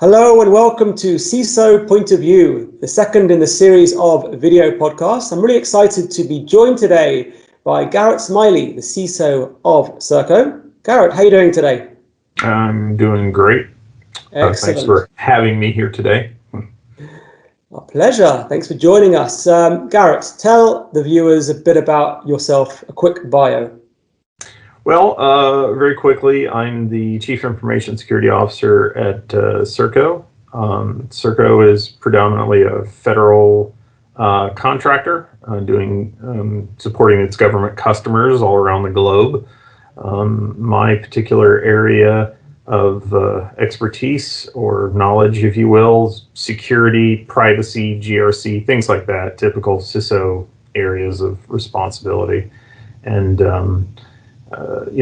Hello and welcome to CISO Point of View, the second in the series of video podcasts. I'm really excited to be joined today by Garrett Smiley, the CISO of Serco. Garrett, how are you doing today? I'm doing great. Excellent. Thanks for having me here today. Our pleasure. Thanks for joining us. Garrett, tell the viewers a bit about yourself, a quick bio. Well, very quickly, I'm the Chief Information Security Officer at Serco. Serco is predominantly a federal contractor supporting its government customers all around the globe. My particular area of expertise or knowledge, if you will, security, privacy, GRC, things like that, typical CISO areas of responsibility. And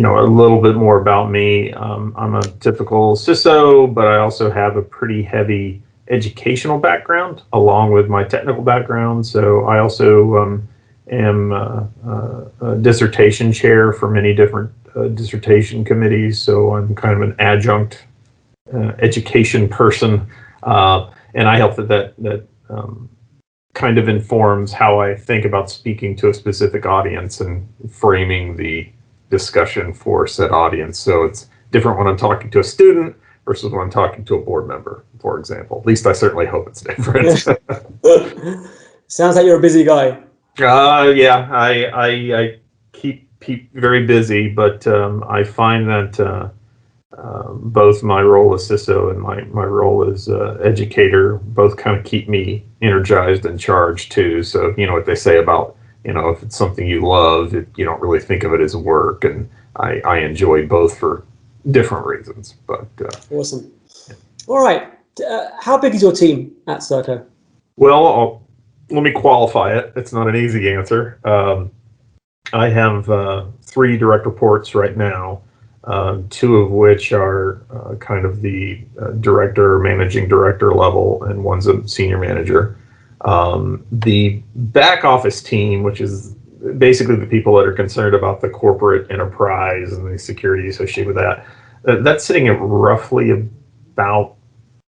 a little bit more about me. I'm a typical CISO, but I also have a pretty heavy educational background along with my technical background. So I also am a dissertation chair for many different dissertation committees. So I'm kind of an adjunct education person, and I hope that kind of informs how I think about speaking to a specific audience and framing the discussion for said audience. So it's different when I'm talking to a student versus when I'm talking to a board member, for example. At least I certainly hope it's different. Sounds like you're a busy guy. Yeah, I keep very busy, but I find that both my role as CISO and my role as educator both kind of keep me energized and charged too. So you know what they say about, if it's something you love, you don't really think of it as work, and I enjoy both for different reasons. But awesome. Yeah. All right. How big is your team at Serco? Well, let me qualify it. It's not an easy answer. I have 3 direct reports right now, 2 of which are kind of the director, managing director level, and one's a senior manager. The back office team, which is basically the people that are concerned about the corporate enterprise and the security associated with that, that's sitting at roughly about,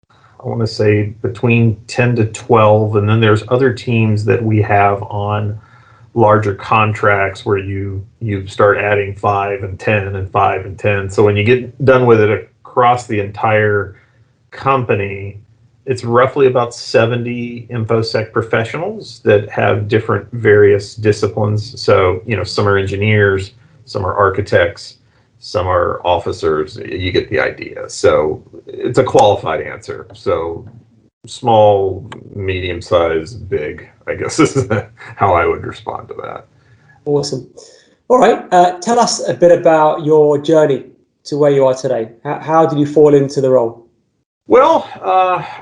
I want to say, between 10 to 12. And then there's other teams that we have on larger contracts where you start adding 5 and 10 and 5 and 10. So when you get done with it across the entire company, it's roughly about 70 InfoSec professionals that have different various disciplines. So, some are engineers, some are architects, some are officers. You get the idea. So it's a qualified answer. So small, medium sized, big, I guess is how I would respond to that. Awesome. All right. Tell us a bit about your journey to where you are today. How did you fall into the role? Well,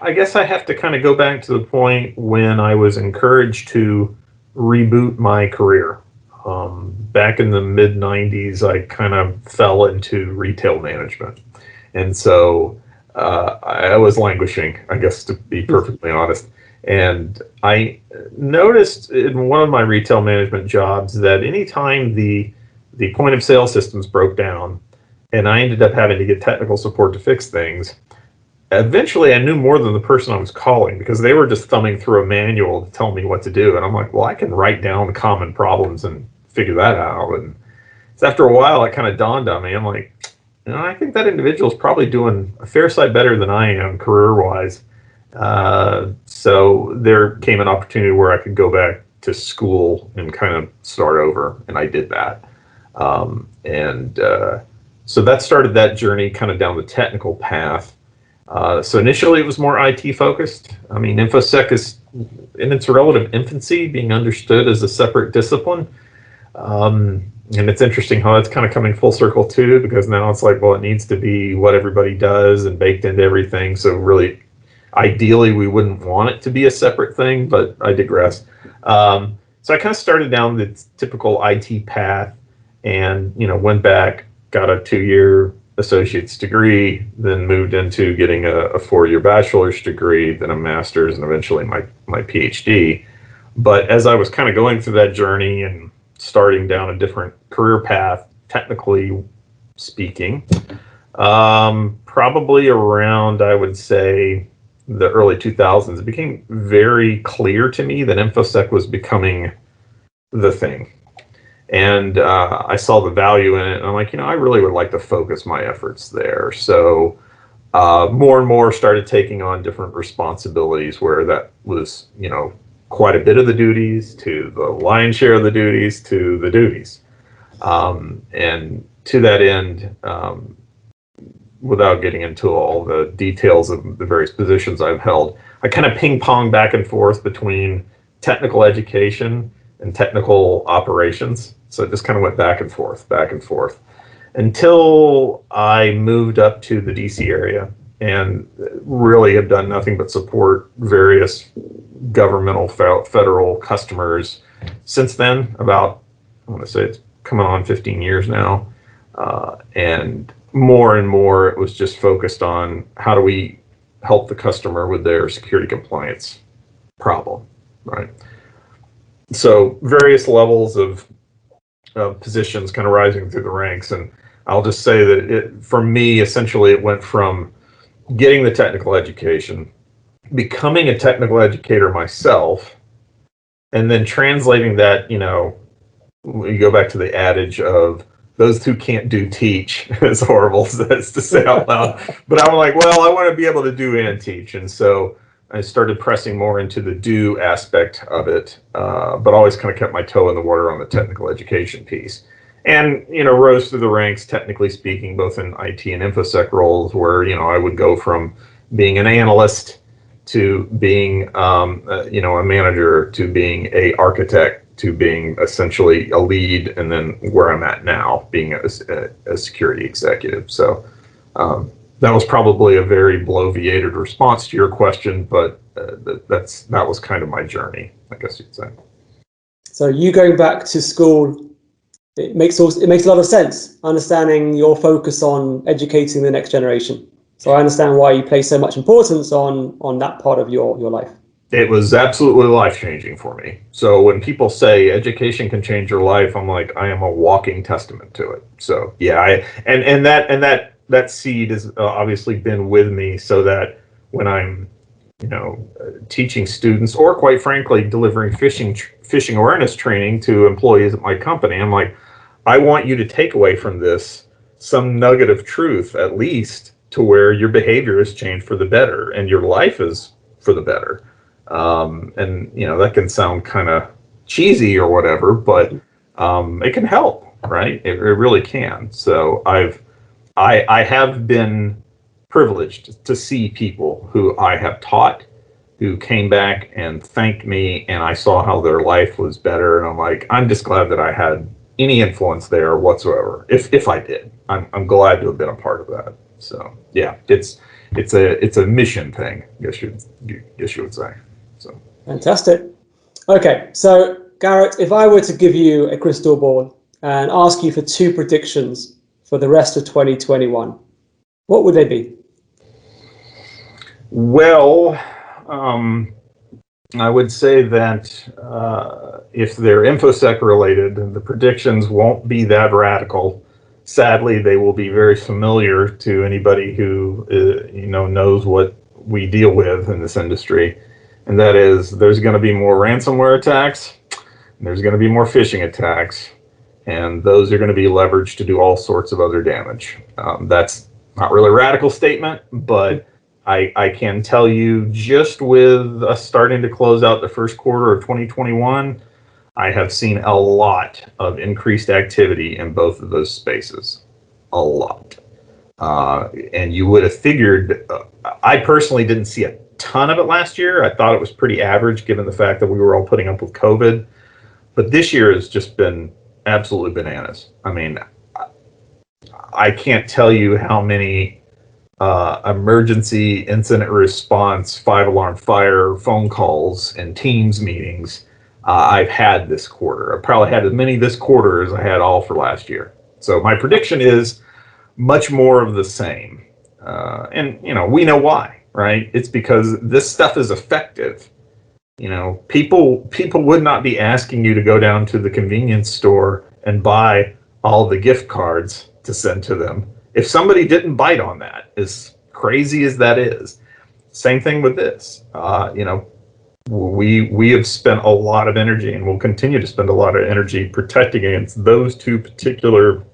I guess I have to kind of go back to the point when I was encouraged to reboot my career. Back in the mid-90s, I kind of fell into retail management. And so I was languishing, I guess, to be perfectly honest. And I noticed in one of my retail management jobs that anytime the point of sale systems broke down and I ended up having to get technical support to fix things, eventually I knew more than the person I was calling because they were just thumbing through a manual to tell me what to do. And I'm like, well, I can write down common problems and figure that out. And so after a while, it kind of dawned on me. I'm like, I think that individual is probably doing a fair sight better than I am career-wise. So there came an opportunity where I could go back to school and kind of start over. And I did that. So that started that journey kind of down the technical path. So initially it was more IT focused. I mean, InfoSec is in its relative infancy, being understood as a separate discipline. And it's interesting how that's kind of coming full circle too, because now it's like, well, it needs to be what everybody does and baked into everything. So really, ideally, we wouldn't want it to be a separate thing, but I digress. So I kind of started down the typical IT path and, went back, got a 2-year associate's degree, then moved into getting a 4-year bachelor's degree, then a master's, and eventually my PhD. But as I was kind of going through that journey and starting down a different career path, technically speaking, Probably around, I would say, the early 2000s, it became very clear to me that InfoSec was becoming the thing. And I saw the value in it. And I'm like, I really would like to focus my efforts there. So more and more started taking on different responsibilities where that was, quite a bit of the duties to the lion's share of the duties to the duties. And to that end, without getting into all the details of the various positions I've held, I kind of ping pong back and forth between technical education and technical operations. So it just kind of went back and forth until I moved up to the DC area and really have done nothing but support various governmental federal customers since then. About, I want to say it's coming on 15 years now. And more and more, it was just focused on how do we help the customer with their security compliance problem, right? So various levels of positions kind of rising through the ranks. And I'll just say that for me, essentially, it went from getting the technical education, becoming a technical educator myself, and then translating that, you go back to the adage of those who can't do teach, as horrible as that is to say out loud. But I'm like, well, I want to be able to do and teach. And so I started pressing more into the do aspect of it, but always kind of kept my toe in the water on the technical education piece. And, rose through the ranks, technically speaking, both in IT and InfoSec roles where, I would go from being an analyst to being, a manager to being a architect to being essentially a lead, and then where I'm at now, being a security executive. So that was probably a very bloviated response to your question, but that was kind of my journey, I guess you'd say. So you going back to school, it makes a lot of sense, understanding your focus on educating the next generation. So I understand why you place so much importance on that part of your life. It was absolutely life-changing for me. So when people say education can change your life, I'm like, I am a walking testament to it. So yeah, that seed has obviously been with me, so that when I'm, teaching students, or quite frankly, delivering phishing awareness training to employees at my company, I'm like, I want you to take away from this some nugget of truth, at least, to where your behavior has changed for the better and your life is for the better. And that can sound kind of cheesy or whatever, but it can help, right? It really can. So I have been privileged to see people who I have taught who came back and thanked me, and I saw how their life was better, and I'm like, I'm just glad that I had any influence there whatsoever. If I did, I'm glad to have been a part of that. So yeah, it's a mission thing, I guess you would say. So fantastic. Okay, so Garrett, if I were to give you a crystal ball and ask you for two predictions for the rest of 2021, what would they be? Well, I would say that if they're InfoSec related, the predictions won't be that radical. Sadly, they will be very familiar to anybody who knows what we deal with in this industry, and that is there's going to be more ransomware attacks, and there's going to be more phishing attacks, and those are going to be leveraged to do all sorts of other damage. That's not really a radical statement, but I can tell you, just with us starting to close out the first quarter of 2021, I have seen a lot of increased activity in both of those spaces. A lot. And you would have figured, I personally didn't see a ton of it last year. I thought it was pretty average given the fact that we were all putting up with COVID. But this year has just been absolutely bananas. I mean, I can't tell you how many emergency incident response, 5-alarm fire phone calls and Teams meetings I've had this quarter. I've probably had as many this quarter as I had all for last year. So my prediction is much more of the same. And we know why, right? It's because this stuff is effective. People would not be asking you to go down to the convenience store and buy all the gift cards to send to them If somebody didn't bite on that, as crazy as that is, same thing with this. We have spent a lot of energy and will continue to spend a lot of energy protecting against those two particular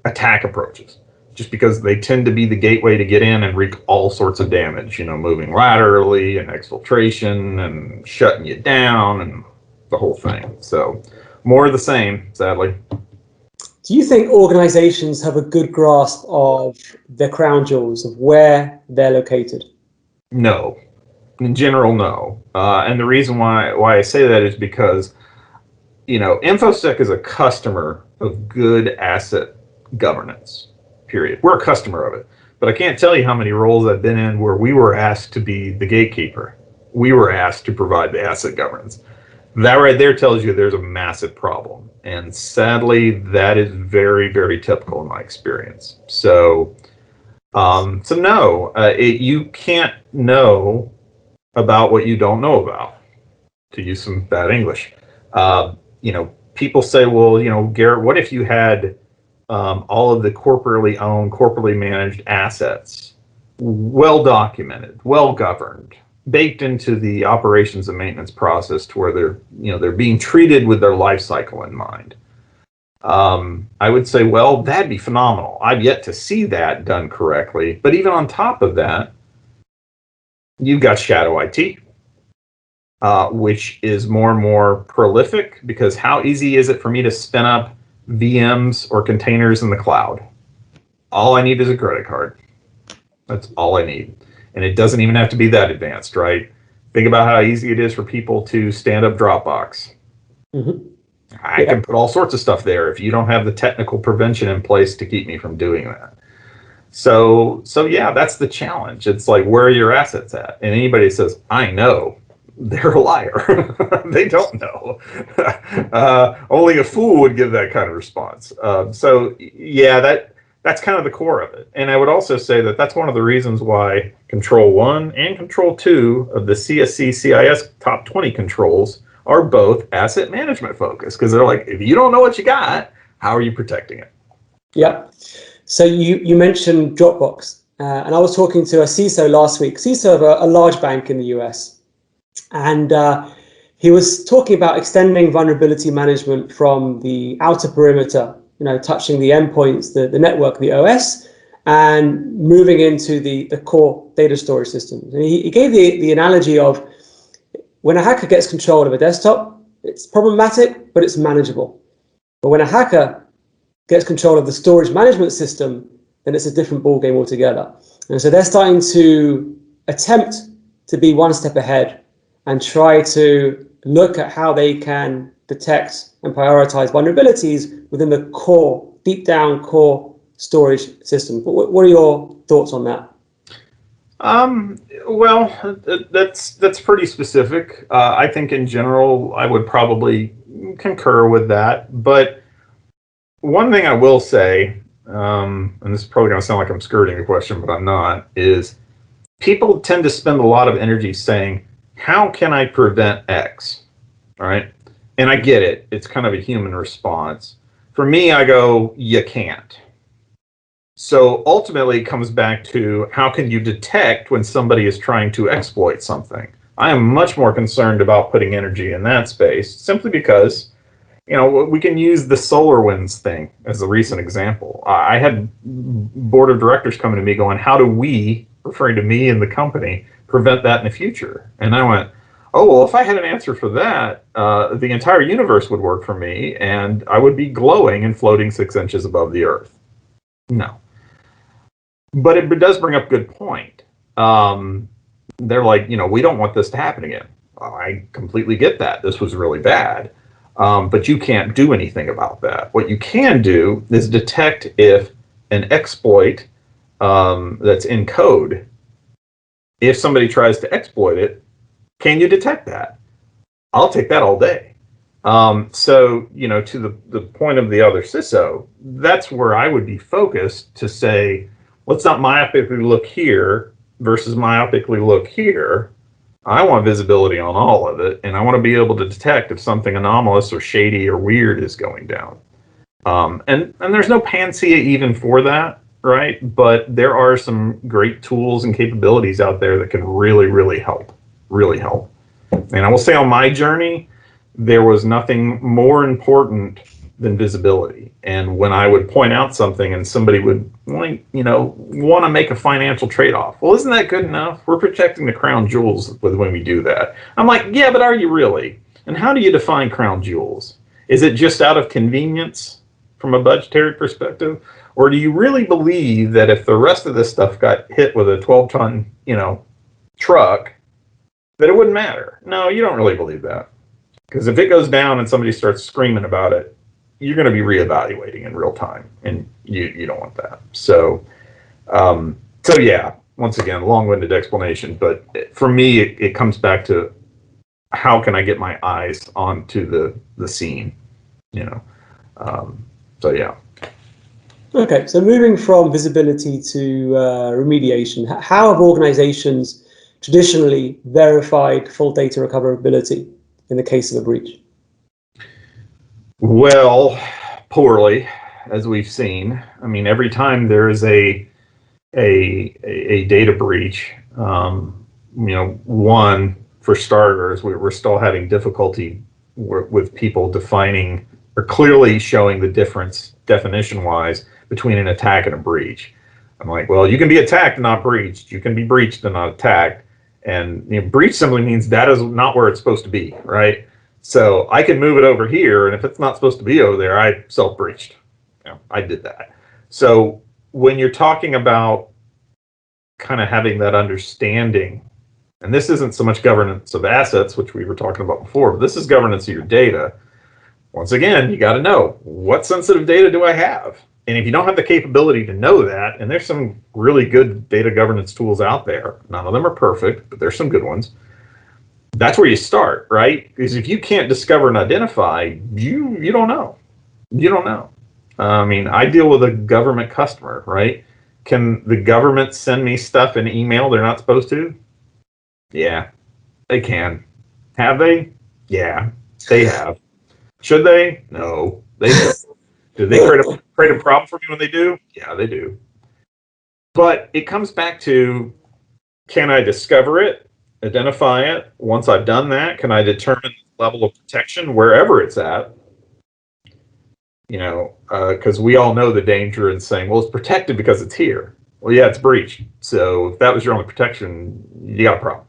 attack approaches, just because they tend to be the gateway to get in and wreak all sorts of damage, moving laterally and exfiltration and shutting you down and the whole thing. So more of the same, sadly. Do you think organizations have a good grasp of the crown jewels, of where they're located? No. In general, no. And the reason why I say that is because, InfoSec is a customer of good asset governance, period. We're a customer of it. But I can't tell you how many roles I've been in where we were asked to be the gatekeeper. We were asked to provide the asset governance. That right there tells you there's a massive problem. And sadly, that is very, very typical in my experience. So no, you can't know about what you don't know about, to use some bad English. People say, well, Garrett, what if you had all of the corporately owned, corporately managed assets well documented, well governed, baked into the operations and maintenance process to where they're being treated with their life cycle in mind? I would say, well, that'd be phenomenal. I've yet to see that done correctly. But even on top of that, you've got shadow IT, which is more and more prolific, because how easy is it for me to spin up VMs or containers in the cloud? All I need is a credit card. That's all I need. And it doesn't even have to be that advanced, right? Think about how easy it is for people to stand up Dropbox. Mm-hmm. I can put all sorts of stuff there if you don't have the technical prevention in place to keep me from doing that. So yeah, that's the challenge. It's like, where are your assets at? And anybody says, I know, they're a liar. They don't know. Only a fool would give that kind of response. So yeah, that's kind of the core of it. And I would also say that that's one of the reasons why Control 1 and Control 2 of the CSC CIS top 20 controls are both asset management focused, because they're like, if you don't know what you got, how are you protecting it? Yeah. So you mentioned Dropbox, and I was talking to a CISO last week, CISO of a large bank in the US, and he was talking about extending vulnerability management from the outer perimeter, touching the endpoints, the network, the OS, and moving into the core data storage systems. And he gave the analogy of, when a hacker gets control of a desktop, it's problematic, but it's manageable. But when a hacker gets control of the storage management system, then it's a different ballgame altogether. And so they're starting to attempt to be one step ahead and try to look at how they can detect and prioritize vulnerabilities within the core, deep down core storage system. What are your thoughts on that? Well, that's pretty specific. I think in general, I would probably concur with that. But one thing I will say, and this is probably going to sound like I'm skirting the question, but I'm not, is people tend to spend a lot of energy saying, how can I prevent X? All right. And I get it. It's kind of a human response. For me, I go, you can't. So ultimately, it comes back to, how can you detect when somebody is trying to exploit something? I am much more concerned about putting energy in that space, simply because, we can use the SolarWinds thing as a recent example. I had board of directors coming to me going, how do we, referring to me and the company, prevent that in the future? And I went, oh, well, if I had an answer for that, the entire universe would work for me, and I would be glowing and floating 6 inches above the earth. No. But it does bring up a good point. They're like, we don't want this to happen again. I completely get that. This was really bad. But you can't do anything about that. What you can do is detect if an exploit that's in code, if somebody tries to exploit it, can you detect that? I'll take that all day. So, to the point of the other CISO, that's where I would be focused to say, let's not myopically look here versus myopically look here. I want visibility on all of it, and I want to be able to detect if something anomalous or shady or weird is going down. And there's no panacea even for that, right? But there are some great tools and capabilities out there that can really, really help, really help. And I will say on my journey, there was nothing more important than visibility. And when I would point out something and somebody would, want to make a financial trade-off. Well, isn't that good enough? We're protecting the crown jewels when we do that. I'm like, yeah, but are you really? And how do you define crown jewels? Is it just out of convenience from a budgetary perspective? Or do you really believe that if the rest of this stuff got hit with a 12-ton, truck, that it wouldn't matter? No, you don't really believe that. Because if it goes down and somebody starts screaming about it, you're going to be reevaluating in real time, and you don't want that. So yeah, once again, long-winded explanation, but for me, it comes back to how can I get my eyes onto the scene, so yeah. Okay, so moving from visibility to remediation, how have organizations traditionally verified full data recoverability in the case of a breach? Well, poorly, as we've seen. I mean, every time there is a data breach, one, for starters, we're still having difficulty with people defining or clearly showing the difference definition-wise between an attack and a breach. I'm like, well, you can be attacked and not breached. You can be breached and not attacked. And breach simply means that is not where it's supposed to be, right? So I can move it over here, and if it's not supposed to be over there, I self-breached. I did that. So when you're talking about kind of having that understanding, and this isn't so much governance of assets, which we were talking about before, but this is governance of your data. Once again, you got to know, what sensitive data do I have? And if you don't have the capability to know that, and there's some really good data governance tools out there, none of them are perfect, but there's some good ones. That's where you start, right? Because if you can't discover and identify, you don't know. You don't know. I mean, I deal with a government customer, right? Can the government send me stuff in email they're not supposed to? Yeah, they can. Have they? Yeah, they have. Should they? No, they don't. Do they create a problem for me when they do? Yeah, they do. But it comes back to, can I discover it, identify it? Once I've done that, can I determine the level of protection wherever it's at? Because we all know the danger in saying, well, it's protected because it's here. Well, yeah, it's breached. So if that was your only protection, you got a problem.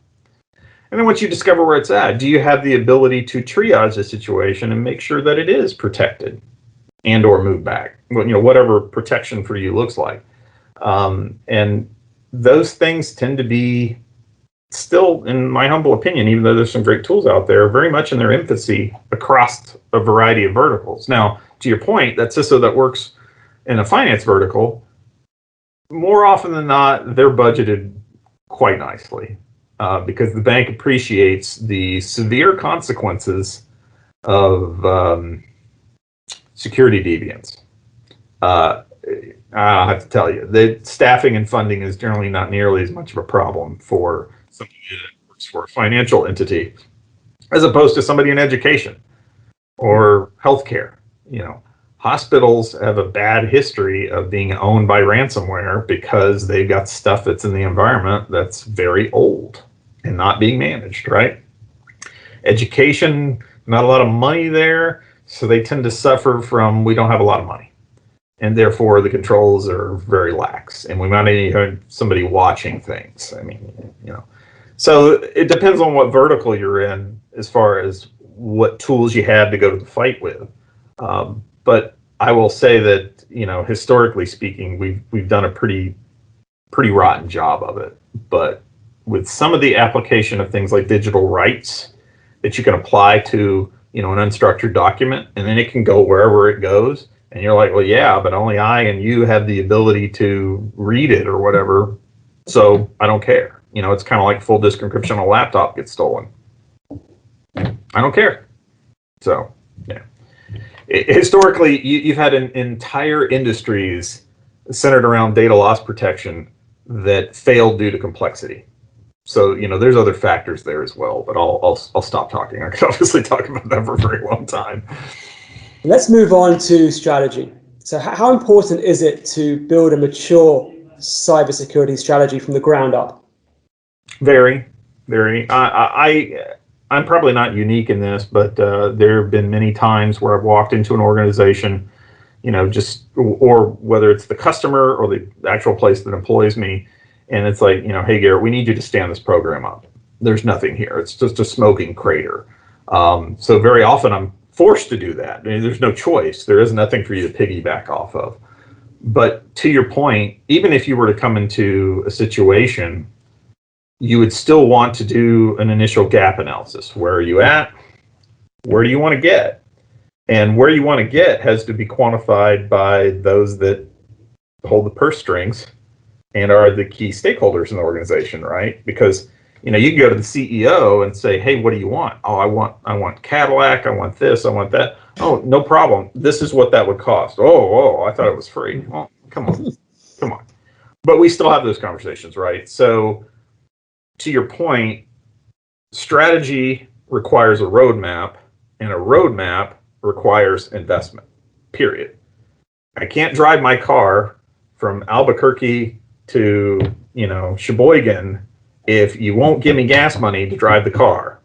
And then once you discover where it's at, do you have the ability to triage the situation and make sure that it is protected and or move back? Whatever protection for you looks like. And those things tend to be still, in my humble opinion, even though there's some great tools out there, very much in their infancy across a variety of verticals. Now, to your point, that CISO that works in a finance vertical, more often than not, they're budgeted quite nicely because the bank appreciates the severe consequences of security deviance. I have to tell you, the staffing and funding is generally not nearly as much of a problem for somebody that works for a financial entity as opposed to somebody in education or healthcare. Hospitals have a bad history of being owned by ransomware because they've got stuff that's in the environment that's very old and not being managed, right? Education, not a lot of money there, so they tend to suffer from, we don't have a lot of money. And therefore the controls are very lax, and we might need somebody watching things. I mean, so it depends on what vertical you're in as far as what tools you have to go to the fight with. But I will say that, historically speaking, we've done a pretty rotten job of it. But with some of the application of things like digital rights that you can apply to, an unstructured document, and then it can go wherever it goes. And you're like, well, yeah, but only I and you have the ability to read it or whatever. So I don't care. It's kind of like full disk encryption on a laptop gets stolen. I don't care. So, yeah. Historically, you've had entire industries centered around data loss protection that failed due to complexity. So, there's other factors there as well, but I'll stop talking. I could obviously talk about that for a very long time. Let's move on to strategy. So how important is it to build a mature cybersecurity strategy from the ground up? Very, very. I'm probably not unique in this, but there have been many times where I've walked into an organization, or whether it's the customer or the actual place that employs me, and it's like, hey, Garrett, we need you to stand this program up. There's nothing here. It's just a smoking crater. So very often I'm forced to do that. I mean, there's no choice. There is nothing for you to piggyback off of. But to your point, even if you were to come into a situation, you would still want to do an initial gap analysis. Where are you at? Where do you want to get? And where you want to get has to be quantified by those that hold the purse strings and are the key stakeholders in the organization, right? Because you can go to the CEO and say, hey, what do you want? Oh, I want Cadillac, I want this, I want that. Oh, no problem. This is what that would cost. Oh, I thought it was free. Well, come on. But we still have those conversations, right? So to your point, strategy requires a roadmap, and a roadmap requires investment, period. I can't drive my car from Albuquerque to, Sheboygan if you won't give me gas money to drive the car,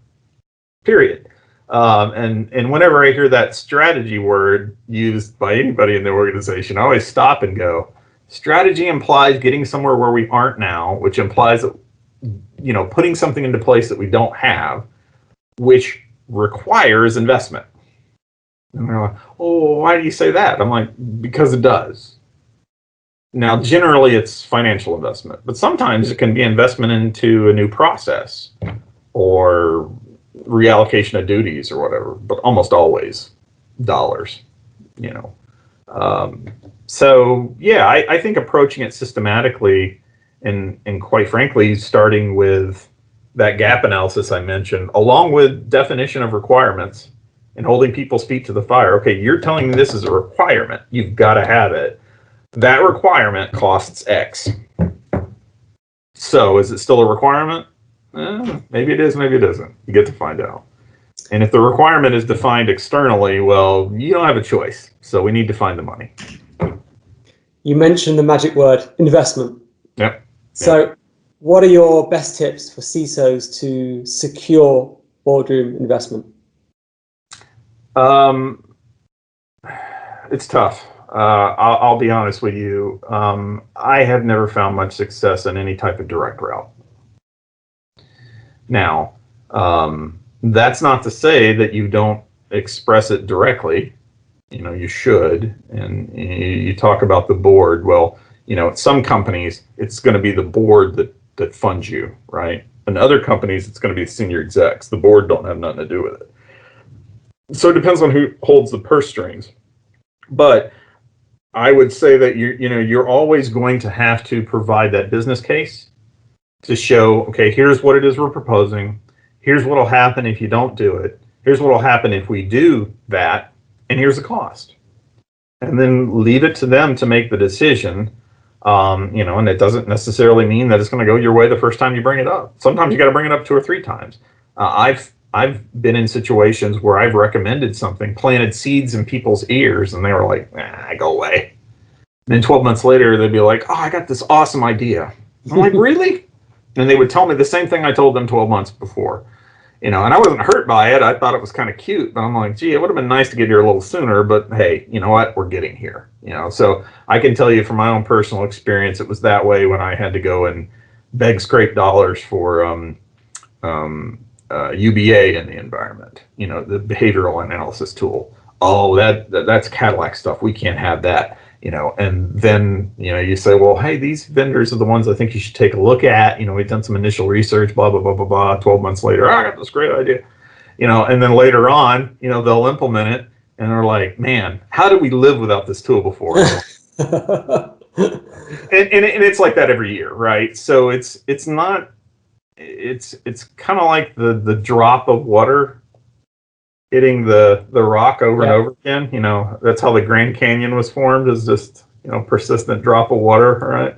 period. And whenever I hear that strategy word used by anybody in the organization, I always stop and go, strategy implies getting somewhere where we aren't now, which implies that putting something into place that we don't have, which requires investment. And they're like, oh, why do you say that? I'm like, because it does. Now, generally, it's financial investment, but sometimes it can be investment into a new process or reallocation of duties or whatever, but almost always dollars, So, yeah, I think approaching it systematically and quite frankly, starting with that gap analysis I mentioned, along with definition of requirements and holding people's feet to the fire. Okay, you're telling me this is a requirement. You've got to have it. That requirement costs X. So is it still a requirement? Maybe it is, maybe it isn't. You get to find out. And if the requirement is defined externally, well, you don't have a choice. So we need to find the money. You mentioned the magic word, investment. Yep. So what are your best tips for CISOs to secure boardroom investment? It's tough. I'll be honest with you. I have never found much success in any type of direct route. Now, that's not to say that you don't express it directly. You should. And you talk about the board. Well, at some companies, it's going to be the board that funds you, right? In other companies, it's going to be the senior execs. The board don't have nothing to do with it. So it depends on who holds the purse strings. But I would say that you're always going to have to provide that business case to show, okay, here's what it is we're proposing. Here's what will happen if you don't do it. Here's what will happen if we do that. And here's the cost. And then leave it to them to make the decision. And it doesn't necessarily mean that it's going to go your way the first time you bring it up. Sometimes you got to bring it up 2 or 3 times. I've been in situations where I've recommended something, planted seeds in people's ears, and they were like, go away. And then 12 months later, they'd be like, oh, I got this awesome idea. I'm like, really? And they would tell me the same thing I told them 12 months before. And I wasn't hurt by it. I thought it was kind of cute. But I'm like, gee, it would have been nice to get here a little sooner. But hey, you know what? We're getting here. So I can tell you from my own personal experience, it was that way when I had to go and beg, scrape dollars for UBA in the environment, the behavioral analysis tool. Oh, that's Cadillac stuff. We can't have that, and then, you say, well, hey, these vendors are the ones I think you should take a look at. We've done some initial research, blah, blah, blah, blah, blah. 12 months later, I got this great idea, and then later on, they'll implement it and they're like, man, how did we live without this tool before? and it's like that every year, right? So it's not, it's kind of like the drop of water hitting the rock over and over again. That's how the Grand Canyon was formed, is just persistent drop of water,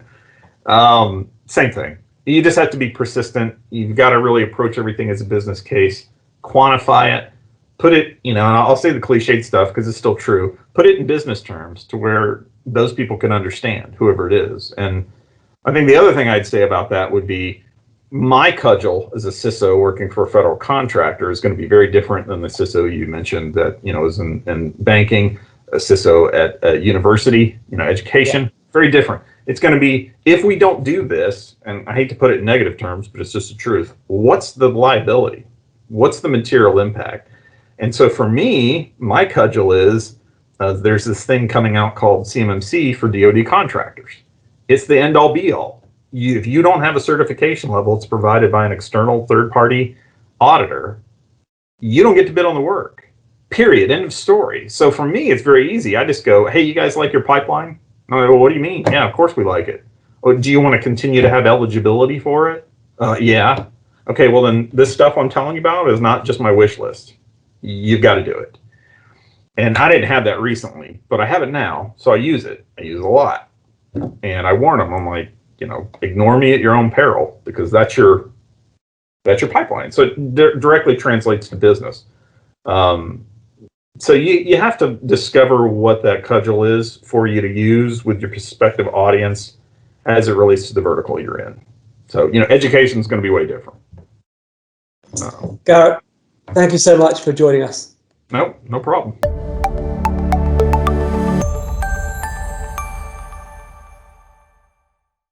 right? Same thing. You just have to be persistent. You've got to really approach everything as a business case, quantify it, put it, and I'll say the cliched stuff because it's still true. Put it in business terms to where those people can understand, whoever it is. And I think the other thing I'd say about that would be my cudgel as a CISO working for a federal contractor is going to be very different than the CISO you mentioned that, is in banking, a CISO at a university, education, very different. It's going to be, if we don't do this, and I hate to put it in negative terms, but it's just the truth, what's the liability? What's the material impact? And so for me, my cudgel is, there's this thing coming out called CMMC for DoD contractors. It's the end all be all. If you don't have a certification level, it's provided by an external third party auditor, you don't get to bid on the work. Period. End of story. So for me, it's very easy. I just go, hey, you guys like your pipeline? I'm like, well, what do you mean? Yeah, of course we like it. Oh, do you want to continue to have eligibility for it? Yeah. Okay, well then this stuff I'm telling you about is not just my wish list. You've got to do it. And I didn't have that recently, but I have it now, so I use it. I use it a lot. And I warn them, I'm like, ignore me at your own peril, because that's your pipeline. So it directly translates to business. So you have to discover what that cudgel is for you to use with your prospective audience as it relates to the vertical you're in. So, education is going to be way different. Garrett, thank you so much for joining us. No problem.